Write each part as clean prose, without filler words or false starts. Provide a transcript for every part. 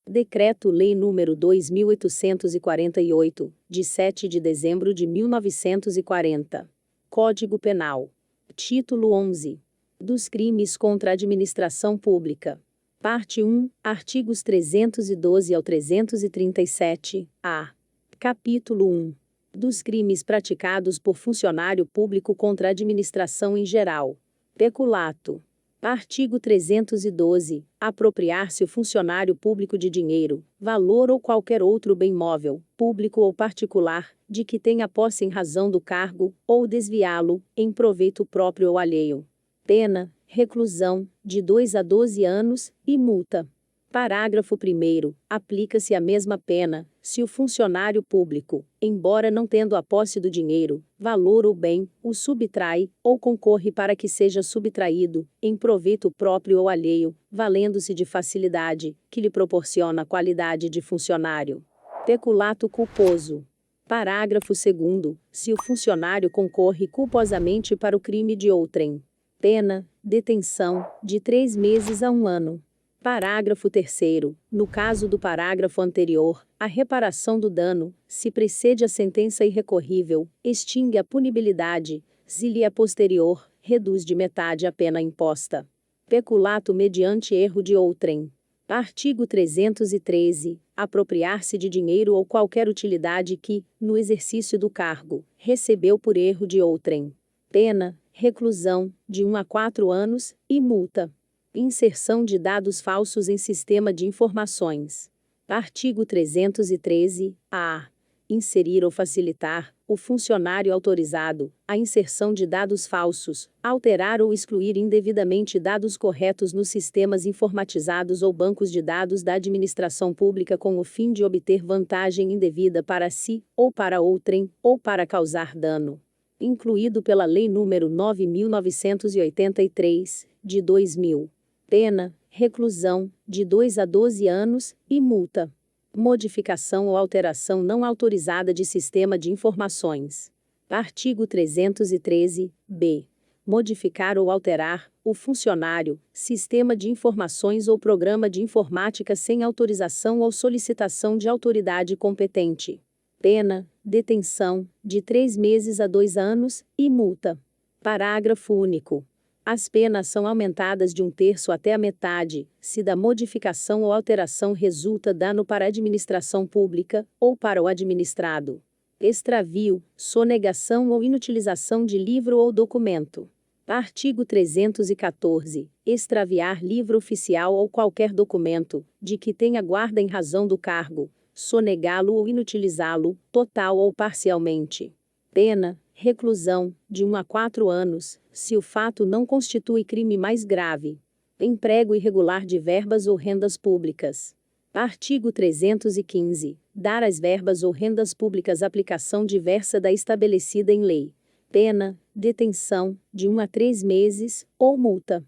Decreto-Lei nº 2.848, de 7 de dezembro de 1940. Código Penal. Título 11. Dos crimes contra a administração pública. Parte 1, artigos 312 ao 337-A. Capítulo 1. Dos crimes praticados por funcionário público contra a administração em geral. Peculato. Artigo 312. Apropriar-se o funcionário público de dinheiro, valor ou qualquer outro bem móvel, público ou particular, de que tenha posse em razão do cargo, ou desviá-lo, em proveito próprio ou alheio. Pena, reclusão, de 2 a 12 anos, e multa. Parágrafo 1º. Aplica-se a mesma pena, se o funcionário público, embora não tendo a posse do dinheiro, valor ou bem, o subtrai, ou concorre para que seja subtraído, em proveito próprio ou alheio, valendo-se de facilidade, que lhe proporciona a qualidade de funcionário. Peculato culposo. Parágrafo 2º. Se o funcionário concorre culposamente para o crime de outrem. Pena, detenção, de 3 meses a 1 ano. Parágrafo 3º. No caso do parágrafo anterior, a reparação do dano, se precede a sentença irrecorrível, extingue a punibilidade, se lhe é posterior, reduz de metade a pena imposta. Peculato mediante erro de outrem. Artigo 313. Apropriar-se de dinheiro ou qualquer utilidade que, no exercício do cargo, recebeu por erro de outrem. Pena, reclusão, de 1 a 4 anos, e multa. Inserção de dados falsos em sistema de informações. Artigo 313-A. Inserir ou facilitar, o funcionário autorizado, a inserção de dados falsos, alterar ou excluir indevidamente dados corretos nos sistemas informatizados ou bancos de dados da administração pública com o fim de obter vantagem indevida para si, ou para outrem, ou para causar dano. Incluído pela Lei nº 9.983, de 2000. Pena, reclusão, de 2 a 12 anos, e multa. Modificação ou alteração não autorizada de sistema de informações. Artigo 313-B. Modificar ou alterar, o funcionário, sistema de informações ou programa de informática sem autorização ou solicitação de autoridade competente. Pena, detenção, de 3 meses a 2 anos, e multa. Parágrafo único. As penas são aumentadas de 1/3 até a metade, se da modificação ou alteração resulta dano para a administração pública, ou para o administrado. Extravio, sonegação ou inutilização de livro ou documento. Artigo 314. Extraviar livro oficial ou qualquer documento, de que tenha guarda em razão do cargo, sonegá-lo ou inutilizá-lo, total ou parcialmente. Pena, reclusão, de 1 a 4 anos, se o fato não constitui crime mais grave. Emprego irregular de verbas ou rendas públicas. Artigo 315. Dar às verbas ou rendas públicas aplicação diversa da estabelecida em lei. Pena, detenção, de 1 a 3 meses, ou multa.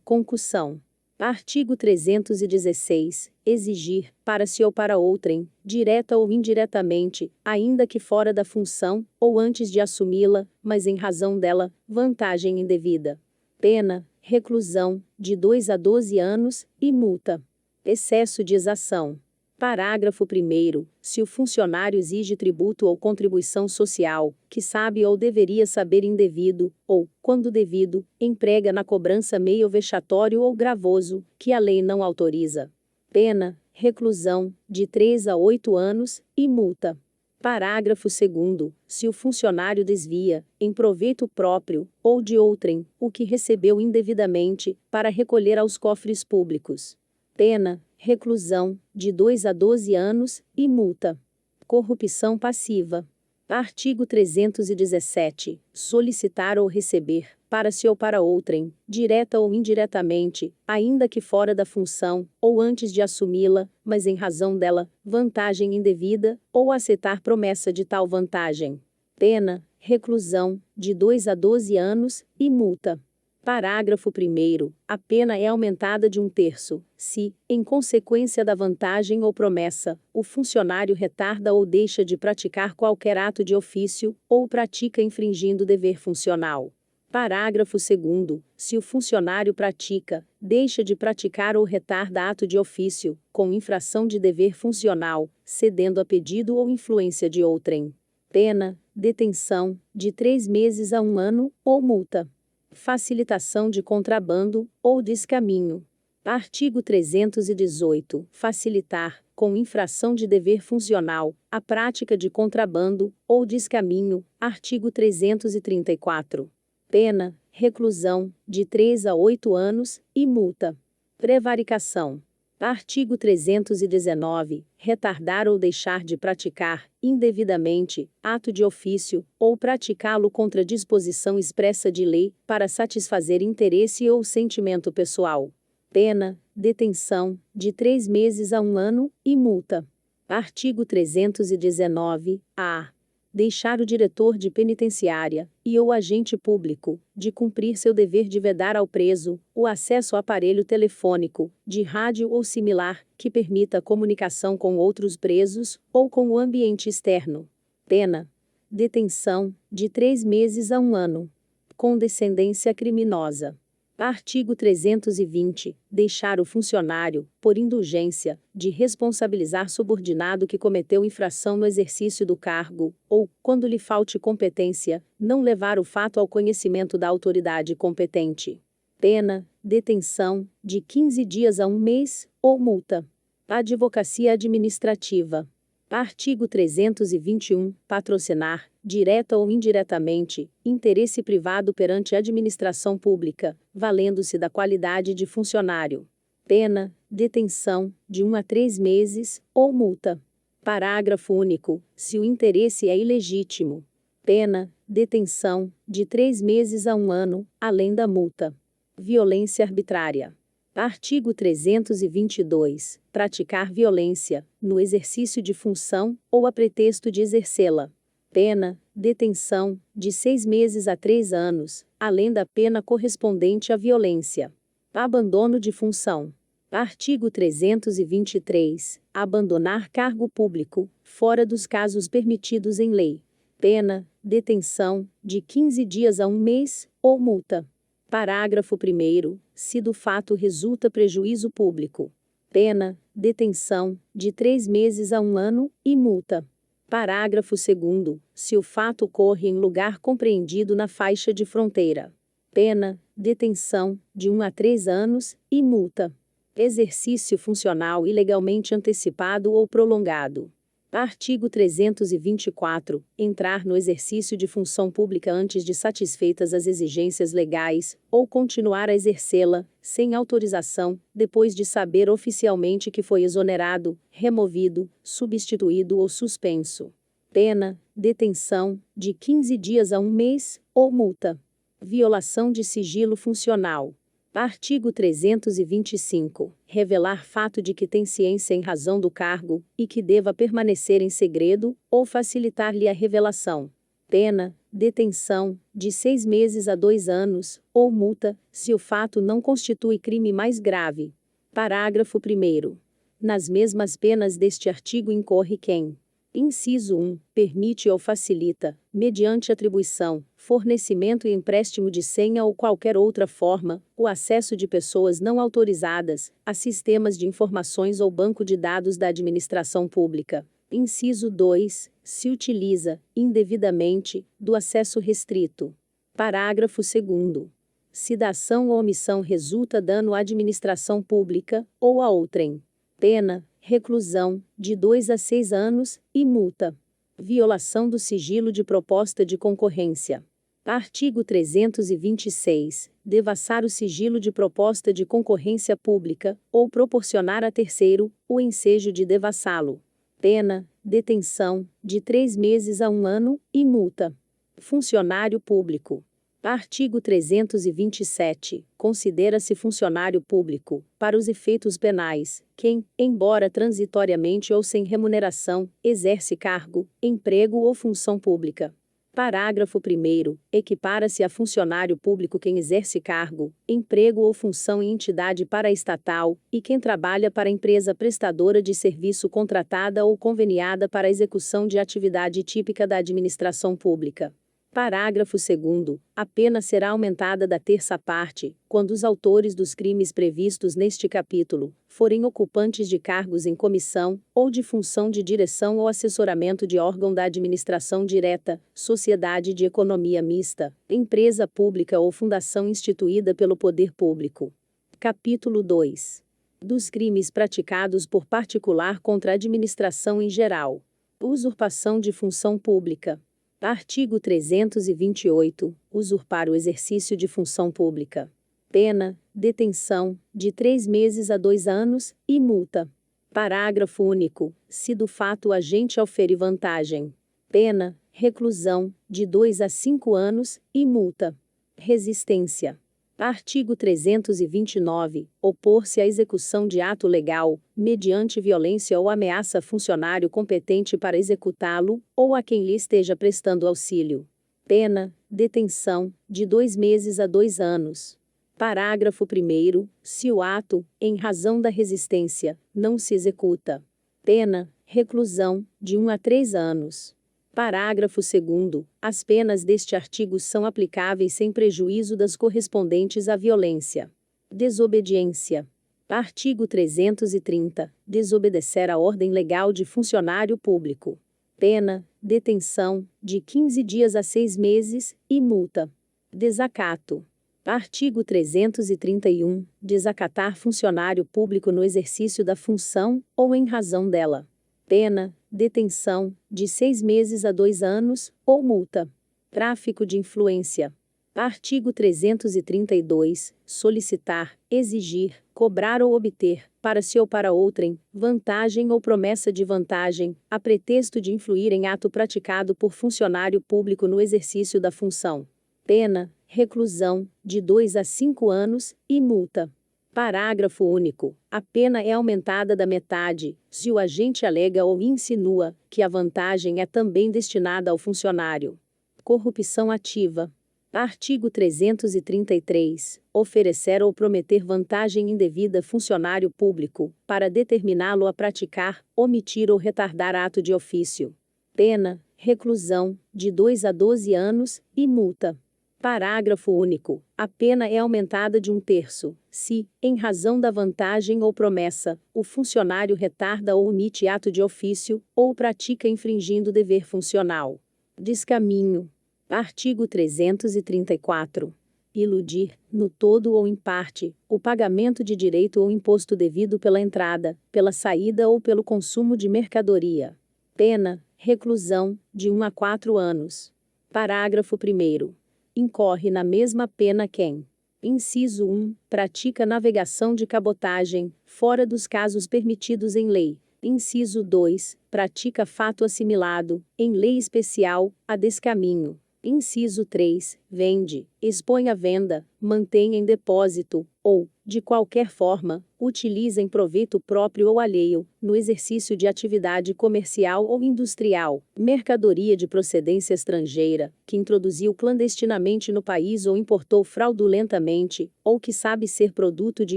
Concussão. Artigo 316. Exigir, para si ou para outrem, direta ou indiretamente, ainda que fora da função, ou antes de assumi-la, mas em razão dela, vantagem indevida. Pena, reclusão, de 2 a 12 anos, e multa. Excesso de exação. Parágrafo 1º. Se o funcionário exige tributo ou contribuição social, que sabe ou deveria saber indevido, ou, quando devido, emprega na cobrança meio vexatório ou gravoso, que a lei não autoriza. Pena, reclusão, de 3 a 8 anos, e multa. Parágrafo 2º. Se o funcionário desvia, em proveito próprio, ou de outrem, o que recebeu indevidamente, para recolher aos cofres públicos. Pena, reclusão, de 2 a 12 anos, e multa. Corrupção passiva. Artigo 317. Solicitar ou receber, para si ou para outrem, direta ou indiretamente, ainda que fora da função, ou antes de assumi-la, mas em razão dela, vantagem indevida, ou aceitar promessa de tal vantagem. Pena, reclusão, de 2 a 12 anos, e multa. Parágrafo 1º. A pena é aumentada de 1/3, se, em consequência da vantagem ou promessa, o funcionário retarda ou deixa de praticar qualquer ato de ofício, ou pratica infringindo dever funcional. Parágrafo 2º. Se o funcionário pratica, deixa de praticar ou retarda ato de ofício, com infração de dever funcional, cedendo a pedido ou influência de outrem. Pena, detenção, de 3 meses a 1 ano, ou multa. Facilitação de contrabando, ou descaminho. Artigo 318. Facilitar, com infração de dever funcional, a prática de contrabando, ou descaminho. Artigo 334. Pena, reclusão, de 3 a 8 anos, e multa. Prevaricação. Artigo 319. Retardar ou deixar de praticar, indevidamente, ato de ofício, ou praticá-lo contra disposição expressa de lei, para satisfazer interesse ou sentimento pessoal. Pena, detenção, de 3 meses a 1 ano, e multa. Artigo 319-A. Deixar o diretor de penitenciária, e ou agente público, de cumprir seu dever de vedar ao preso, o acesso a aparelho telefônico, de rádio ou similar, que permita a comunicação com outros presos, ou com o ambiente externo. Pena. Detenção, de 3 meses a 1 ano. Com descendência criminosa. Artigo 320. Deixar o funcionário, por indulgência, de responsabilizar subordinado que cometeu infração no exercício do cargo, ou, quando lhe falte competência, não levar o fato ao conhecimento da autoridade competente. Pena, detenção, de 15 dias a 1 mês, ou multa. Advocacia administrativa. Artigo 321. Patrocinar, direta ou indiretamente, interesse privado perante a administração pública, valendo-se da qualidade de funcionário. Pena, detenção, de 1 a 3 meses, ou multa. Parágrafo único. Se o interesse é ilegítimo. Pena, detenção, de 3 meses a 1 ano, além da multa. Violência arbitrária. Artigo 322. Praticar violência, no exercício de função, ou a pretexto de exercê-la. Pena, detenção, de 6 meses a 3 anos, além da pena correspondente à violência. Abandono de função. Artigo 323. Abandonar cargo público, fora dos casos permitidos em lei. Pena, detenção, de 15 dias a 1 mês, ou multa. Parágrafo 1º. Se do fato resulta prejuízo público. Pena, detenção, de 3 meses a 1 ano, e multa. Parágrafo 2º. Se o fato ocorre em lugar compreendido na faixa de fronteira. Pena, detenção, de 1 a 3 anos, e multa. Exercício funcional ilegalmente antecipado ou prolongado. Artigo 324. Entrar no exercício de função pública antes de satisfeitas as exigências legais, ou continuar a exercê-la, sem autorização, depois de saber oficialmente que foi exonerado, removido, substituído ou suspenso. Pena, detenção, de 15 dias a 1 mês, ou multa. Violação de sigilo funcional. Artigo 325. Revelar fato de que tem ciência em razão do cargo, e que deva permanecer em segredo, ou facilitar-lhe a revelação. Pena, detenção, de 6 meses a 2 anos, ou multa, se o fato não constitui crime mais grave. Parágrafo 1º. Nas mesmas penas deste artigo incorre quem: Inciso 1. Permite ou facilita, mediante atribuição, fornecimento e empréstimo de senha ou qualquer outra forma, o acesso de pessoas não autorizadas, a sistemas de informações ou banco de dados da administração pública. Inciso 2. Se utiliza, indevidamente, do acesso restrito. Parágrafo 2º. Se da ação ou omissão resulta dano à administração pública, ou a outrem. Pena, reclusão, de 2 a 6 anos, e multa. Violação do sigilo de proposta de concorrência. Artigo 326. Devassar o sigilo de proposta de concorrência pública, ou proporcionar a terceiro, o ensejo de devassá-lo. Pena, detenção, de 3 meses a 1 ano, e multa. Funcionário público. Artigo 327. Considera-se funcionário público, para os efeitos penais, quem, embora transitoriamente ou sem remuneração, exerce cargo, emprego ou função pública. Parágrafo 1º. Equipara-se a funcionário público quem exerce cargo, emprego ou função em entidade paraestatal, e quem trabalha para empresa prestadora de serviço contratada ou conveniada para a execução de atividade típica da administração pública. Parágrafo 2º. A pena será aumentada da terça parte, quando os autores dos crimes previstos neste capítulo forem ocupantes de cargos em comissão, ou de função de direção ou assessoramento de órgão da administração direta, sociedade de economia mista, empresa pública ou fundação instituída pelo poder público. Capítulo 2. Dos crimes praticados por particular contra a administração em geral. Usurpação de função pública. Artigo 328. Usurpar o exercício de função pública. Pena: detenção, de 3 meses a 2 anos, e multa. Parágrafo único. Se do fato o agente aufere vantagem. Pena: reclusão, de 2 a 5 anos, e multa. Resistência. Artigo 329. Opor-se à execução de ato legal, mediante violência ou ameaça a funcionário competente para executá-lo, ou a quem lhe esteja prestando auxílio. Pena: detenção, de 2 meses a 2 anos. Parágrafo 1º. Se o ato, em razão da resistência, não se executa. Pena: reclusão, de 1 a 3 anos. Parágrafo 2º. As penas deste artigo são aplicáveis sem prejuízo das correspondentes à violência. Desobediência. Artigo 330. Desobedecer à ordem legal de funcionário público. Pena: detenção, de 15 dias a 6 meses, e multa. Desacato. Artigo 331. Desacatar funcionário público no exercício da função, ou em razão dela. Pena: detenção, de 6 meses a 2 anos, ou multa. Tráfico de influência. Artigo 332. Solicitar, exigir, cobrar ou obter, para si ou para outrem, vantagem ou promessa de vantagem, a pretexto de influir em ato praticado por funcionário público no exercício da função. Pena: reclusão, de 2 a 5 anos, e multa. Parágrafo único. A pena é aumentada da metade, se o agente alega ou insinua que a vantagem é também destinada ao funcionário. Corrupção ativa. Artigo 333. Oferecer ou prometer vantagem indevida a funcionário público, para determiná-lo a praticar, omitir ou retardar ato de ofício. Pena: reclusão, de 2 a 12 anos, e multa. Parágrafo único. A pena é aumentada de 1/3, se, em razão da vantagem ou promessa, o funcionário retarda ou omite ato de ofício, ou pratica infringindo dever funcional. Descaminho. Artigo 334. Iludir, no todo ou em parte, o pagamento de direito ou imposto devido pela entrada, pela saída ou pelo consumo de mercadoria. Pena: reclusão, de 1 a 4 anos. Parágrafo 1º. Incorre na mesma pena quem: inciso 1, pratica navegação de cabotagem, fora dos casos permitidos em lei. Inciso 2, pratica fato assimilado, em lei especial, a descaminho. Inciso 3, vende, expõe à venda, mantém em depósito, ou, de qualquer forma, utiliza em proveito próprio ou alheio, no exercício de atividade comercial ou industrial, mercadoria de procedência estrangeira, que introduziu clandestinamente no país ou importou fraudulentamente, ou que sabe ser produto de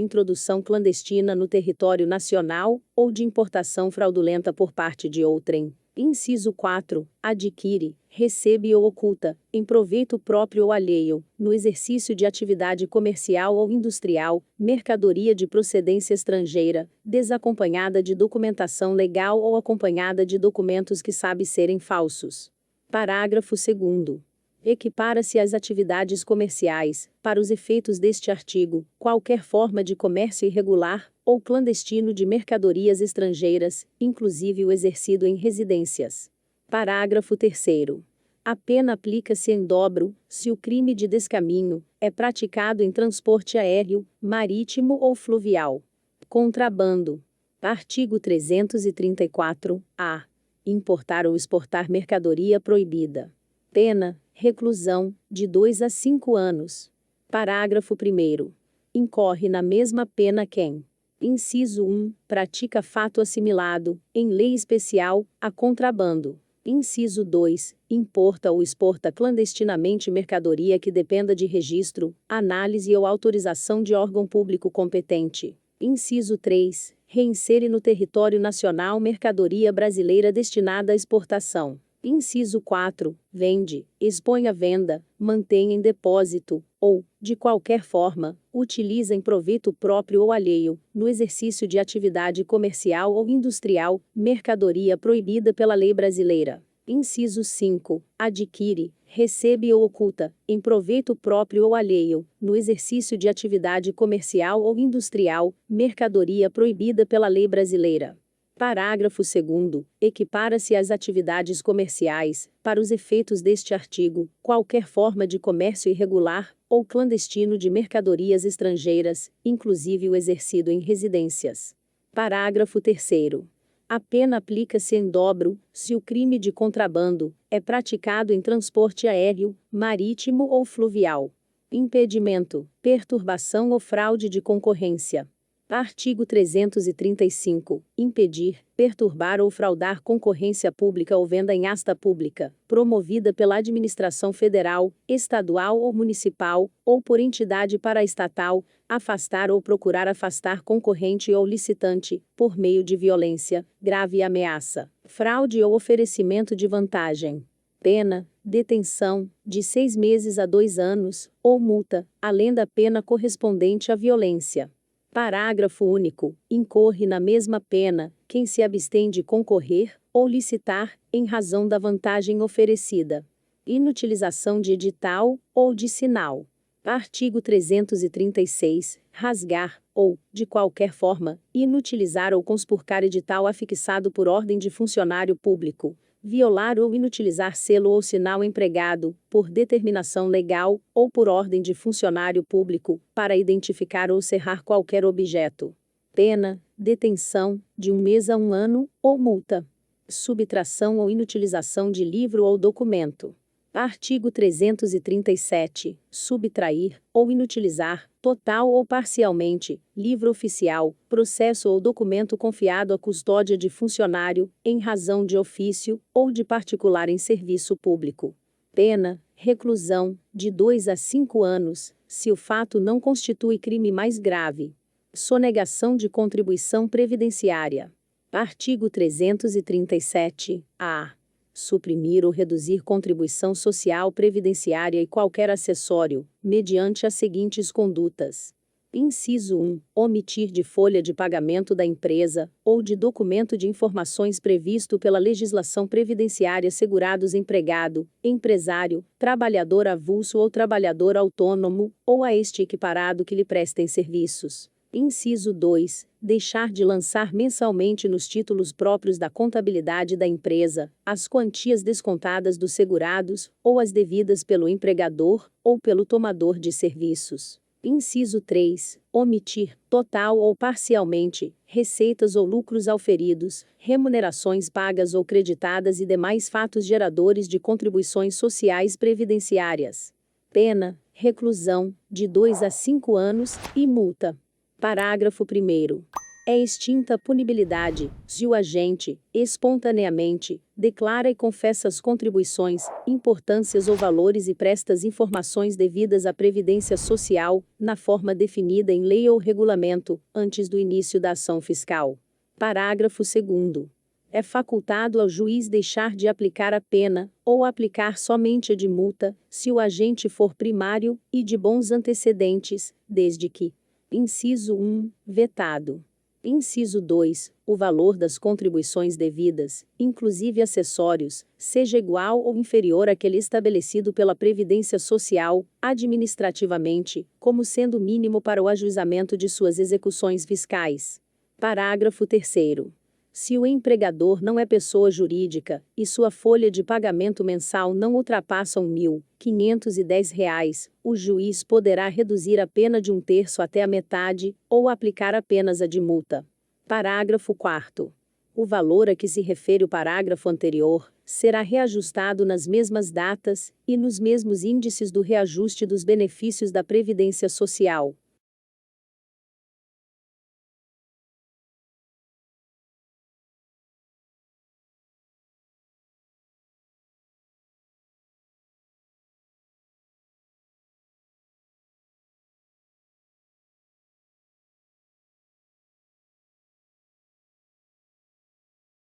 introdução clandestina no território nacional, ou de importação fraudulenta por parte de outrem. Inciso 4. Adquire, recebe ou oculta, em proveito próprio ou alheio, no exercício de atividade comercial ou industrial, mercadoria de procedência estrangeira, desacompanhada de documentação legal ou acompanhada de documentos que sabe serem falsos. Parágrafo 2º. Equipara-se às atividades comerciais, para os efeitos deste artigo, qualquer forma de comércio irregular ou clandestino de mercadorias estrangeiras, inclusive o exercido em residências. Parágrafo 3º. A pena aplica-se em dobro, se o crime de descaminho é praticado em transporte aéreo, marítimo ou fluvial. Contrabando. Artigo 334-A. Importar ou exportar mercadoria proibida. Pena: reclusão, de 2 a 5 anos. Parágrafo 1º. Incorre na mesma pena quem: inciso 1, pratica fato assimilado, em lei especial, a contrabando. Inciso 2, importa ou exporta clandestinamente mercadoria que dependa de registro, análise ou autorização de órgão público competente. Inciso 3, reinsere no território nacional mercadoria brasileira destinada à exportação. Inciso 4. Vende, expõe à venda, mantém em depósito, ou, de qualquer forma, utiliza em proveito próprio ou alheio, no exercício de atividade comercial ou industrial, mercadoria proibida pela lei brasileira. Inciso 5. Adquire, recebe ou oculta, em proveito próprio ou alheio, no exercício de atividade comercial ou industrial, mercadoria proibida pela lei brasileira. Parágrafo 2º. Equipara-se às atividades comerciais, para os efeitos deste artigo, qualquer forma de comércio irregular ou clandestino de mercadorias estrangeiras, inclusive o exercido em residências. Parágrafo 3º. A pena aplica-se em dobro, se o crime de contrabando é praticado em transporte aéreo, marítimo ou fluvial. Impedimento, perturbação ou fraude de concorrência. Artigo 335. Impedir, perturbar ou fraudar concorrência pública ou venda em asta pública, promovida pela administração federal, estadual ou municipal, ou por entidade paraestatal, afastar ou procurar afastar concorrente ou licitante, por meio de violência, grave ameaça, fraude ou oferecimento de vantagem. Pena, detenção, de 6 meses a 2 anos, ou multa, além da pena correspondente à violência. Parágrafo único. Incorre na mesma pena quem se abstém de concorrer ou licitar, em razão da vantagem oferecida. Inutilização de edital ou de sinal. Artigo 336. Rasgar, ou, de qualquer forma, inutilizar ou conspurcar edital afixado por ordem de funcionário público. Violar ou inutilizar selo ou sinal empregado, por determinação legal, ou por ordem de funcionário público, para identificar ou cerrar qualquer objeto. Pena, detenção, de 1 mês a 1 ano, ou multa. Subtração ou inutilização de livro ou documento. Artigo 337. Subtrair, ou inutilizar, total ou parcialmente, livro oficial, processo ou documento confiado à custódia de funcionário, em razão de ofício, ou de particular em serviço público. Pena, reclusão, de 2 a 5 anos, se o fato não constitui crime mais grave. Sonegação de contribuição previdenciária. Artigo 337-A. Suprimir ou reduzir contribuição social previdenciária e qualquer acessório, mediante as seguintes condutas. Inciso 1. Omitir de folha de pagamento da empresa, ou de documento de informações previsto pela legislação previdenciária segurados empregado, empresário, trabalhador avulso ou trabalhador autônomo, ou a este equiparado que lhe prestem serviços. Inciso 2. Deixar de lançar mensalmente nos títulos próprios da contabilidade da empresa, as quantias descontadas dos segurados, ou as devidas pelo empregador, ou pelo tomador de serviços. Inciso 3. Omitir, total ou parcialmente, receitas ou lucros auferidos, remunerações pagas ou creditadas e demais fatos geradores de contribuições sociais previdenciárias. Pena, reclusão, de 2 a 5 anos, e multa. Parágrafo 1º. É extinta a punibilidade, se o agente, espontaneamente, declara e confessa as contribuições, importâncias ou valores e presta as informações devidas à Previdência Social, na forma definida em lei ou regulamento, antes do início da ação fiscal. Parágrafo 2º. É facultado ao juiz deixar de aplicar a pena, ou aplicar somente a de multa, se o agente for primário, e de bons antecedentes, desde que: Inciso 1. Vetado. Inciso 2. O valor das contribuições devidas, inclusive acessórios, seja igual ou inferior àquele estabelecido pela Previdência Social, administrativamente, como sendo mínimo para o ajuizamento de suas execuções fiscais. Parágrafo 3º. Se o empregador não é pessoa jurídica, e sua folha de pagamento mensal não ultrapassa R$ 1.510, o juiz poderá reduzir a pena de 1/3 até a metade, ou aplicar apenas a de multa. Parágrafo 4º. O valor a que se refere o parágrafo anterior será reajustado nas mesmas datas, e nos mesmos índices do reajuste dos benefícios da Previdência Social.